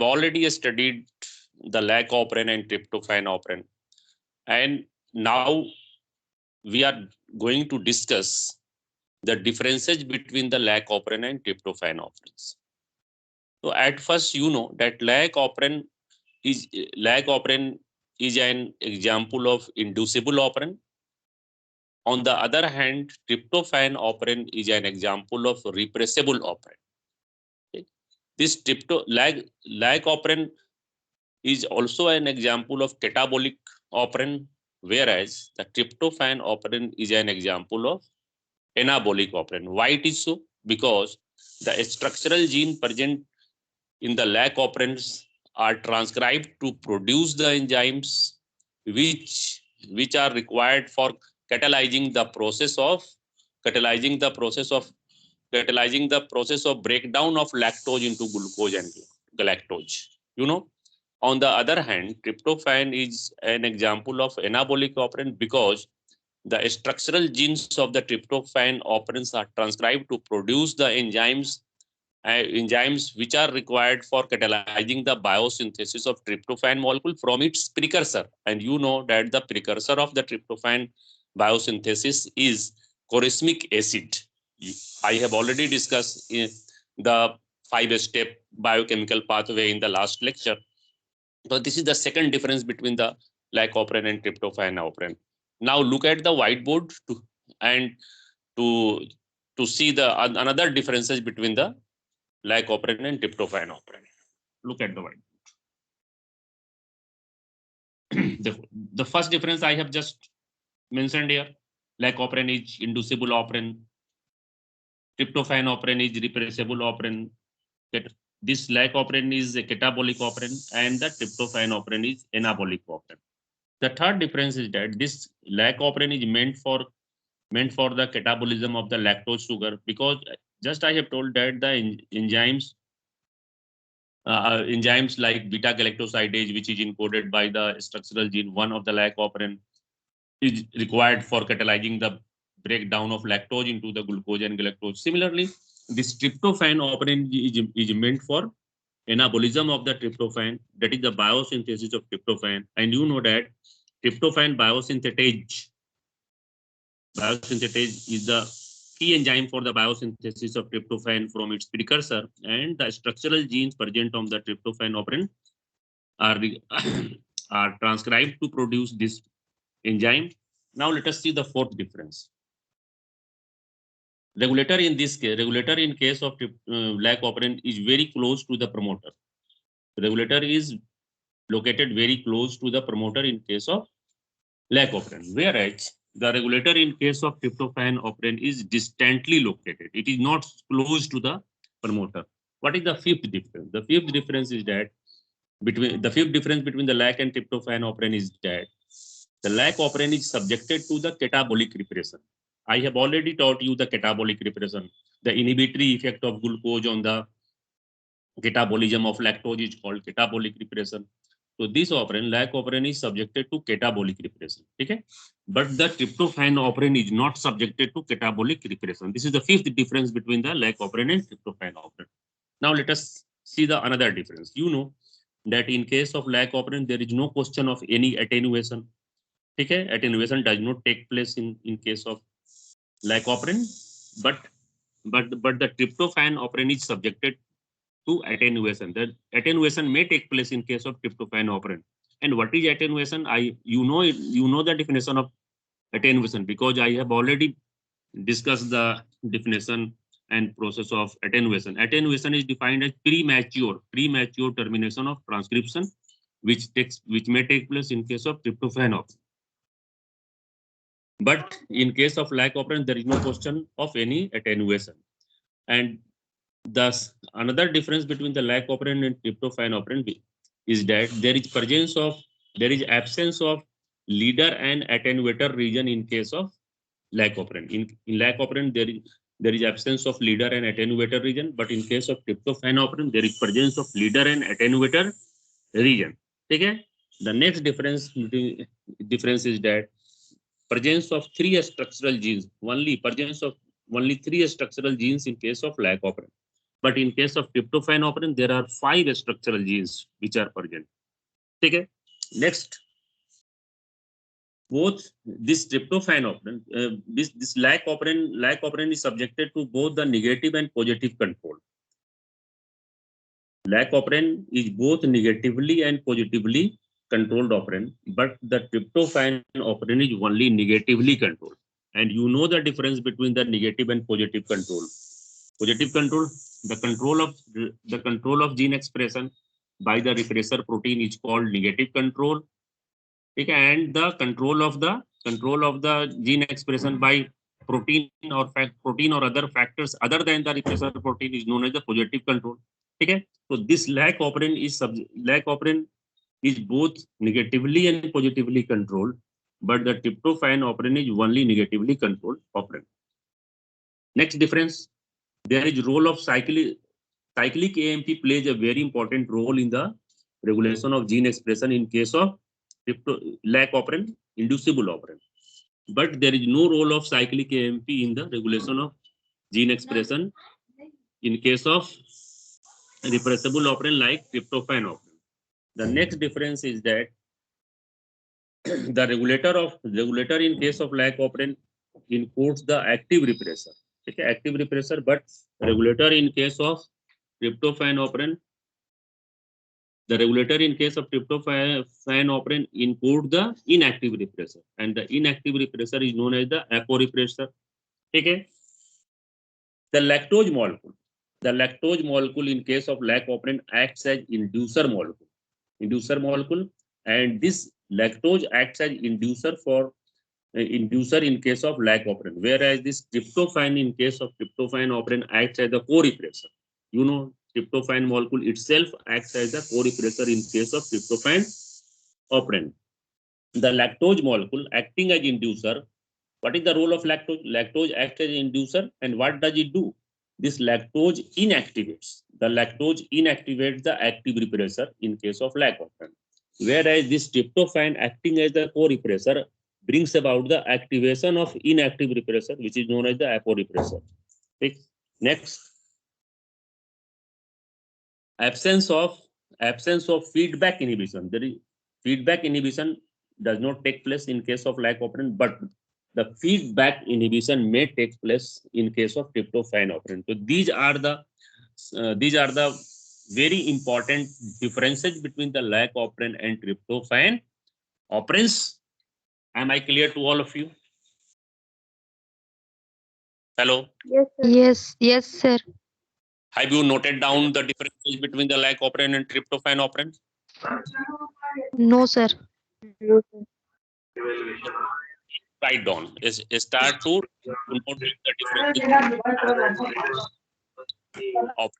already studied the lac operon and tryptophan operon, and now we are going to discuss the differences between the lac operon and tryptophan operons. So at first, you know that is lac operon is an example of inducible operon. On the other hand, tryptophan operon is an example of repressible operon. Okay. This lac operon is also an example of catabolic operon, whereas the tryptophan operon is an example of anabolic operon. Why it is so? Because the structural gene present in the lac operons are transcribed to produce the enzymes which are required for catalyzing the process of catalyzing the process of catalyzing the process of breakdown of lactose into glucose and galactose. You know, on the other hand, tryptophan is an example of anabolic operant because the structural genes of the tryptophan operants are transcribed to produce the enzymes which are required for catalyzing the biosynthesis of tryptophan molecule from its precursor. And you know that the precursor of the tryptophan biosynthesis is choristmic acid. I have already discussed the 5-step biochemical pathway in the last lecture. So this is the second difference between the lac operon and tryptophan operon. Now look at the whiteboard and to to see the another differences between the lac operon and tryptophan operon. Look at the whiteboard. The first difference I have just mentioned here: lac operon is inducible operon, tryptophan operon is repressible operon. This lac operon is a catabolic operon, and the tryptophan operon is anabolic operon. The third difference is that this lac operon is meant for the catabolism of the lactose sugar, because just I have told that the enzymes like beta galactosidase, which is encoded by the structural gene 1 of the lac operon, is required for catalyzing the breakdown of lactose into the glucose and galactose. Similarly, this tryptophan operon is meant for anabolism of the tryptophan, that is the biosynthesis of tryptophan. And you know that tryptophan biosynthesis is the key enzyme for the biosynthesis of tryptophan from its precursor, and the structural genes present on the tryptophan operon are, are transcribed to produce this enzyme. Now let us see the fourth difference. Regulator in case of lac operon is very close to the promoter. Regulator is located very close to the promoter in case of lac operon, whereas the regulator in case of tryptophan operon is distantly located. It is not close to the promoter. What is the fifth difference? The fifth difference is that between the lac and tryptophan operon is that the lac operon is subjected to the catabolic repression. I have already taught you the catabolic repression. The inhibitory effect of glucose on the catabolism of lactose is called catabolic repression. So this operon, lac operon, is subjected to catabolic repression. Okay? But the tryptophan operon is not subjected to catabolic repression. This is the fifth difference between the lac operon and tryptophan operon. Now let us see the another difference. You know that in case of lac operon, there is no question of any attenuation. Okay? Attenuation does not take place in case of lac operon, but the tryptophan operon is subjected to attenuation. The attenuation may take place in case of tryptophan operon. And what is attenuation? You know the definition of attenuation, because I have already discussed the definition and process of attenuation. Attenuation is defined as premature termination of transcription, which may take place in case of tryptophan operon. But in case of lac operon, there is no question of any attenuation. And thus, another difference between the lac operon and tryptophan operon is that there is absence of leader and attenuator region in case of lac operon. In lac operon, there is absence of leader and attenuator region, but in case of tryptophan operon, there is presence of leader and attenuator region. Okay? The next difference is that presence of three structural genes, only 3 structural genes in case of lac operon. But in case of tryptophan operin, there are 5 structural genes which are present. Okay. Next, both this tryptophan operin, this lac operin is subjected to both the negative and positive control. Lac operin is both negatively and positively controlled operin, but the tryptophan operin is only negatively controlled. And you know the difference between the negative and positive control. Positive control, the control of gene expression by the repressor protein is called negative control. Okay, and the control of the gene expression by protein or other factors other than the repressor protein is known as the positive control. Okay, so this lac operin is both negatively and positively controlled, but the tryptophan operin is only negatively controlled operin. Next difference, there is role of cyclic AMP plays a very important role in the regulation of gene expression in case of lac operin, inducible operin. But there is no role of cyclic AMP in the regulation of gene expression in case of repressible operin like tryptophan operin. The next difference is that the regulator in case of lac operin encodes the active repressor. Okay, active repressor, but regulator in case of tryptophan operin, the regulator in case of tryptophan operin encodes the inactive repressor, and the inactive repressor is known as the aporepressor. Okay, the lactose molecule in case of lac operin acts as inducer molecule, and this lactose acts as inducer in case of lac operin, whereas this tryptophan in case of tryptophan operin acts as the co-repressor. You know, tryptophan molecule itself acts as the co-repressor in case of tryptophan operin. The lactose molecule acting as inducer. What is the role of lactose? Lactose acts as inducer, and what does it do? This lactose inactivates. The lactose inactivates the active repressor in case of lac operin, whereas this tryptophan acting as the co-repressor brings about the activation of inactive repressor, which is known as the aporepressor. Okay. Next, absence of feedback inhibition. There is feedback inhibition does not take place in case of lac operin, but the feedback inhibition may take place in case of tryptophan operin. So these are the very important differences between the lac operin and tryptophan operins. Am I clear to all of you? Hello. Yes, sir. Yes, sir. Have you noted down the differences between the lac operin and tryptophan operin? No, sir. No, sir. Write down. Start to note the differences of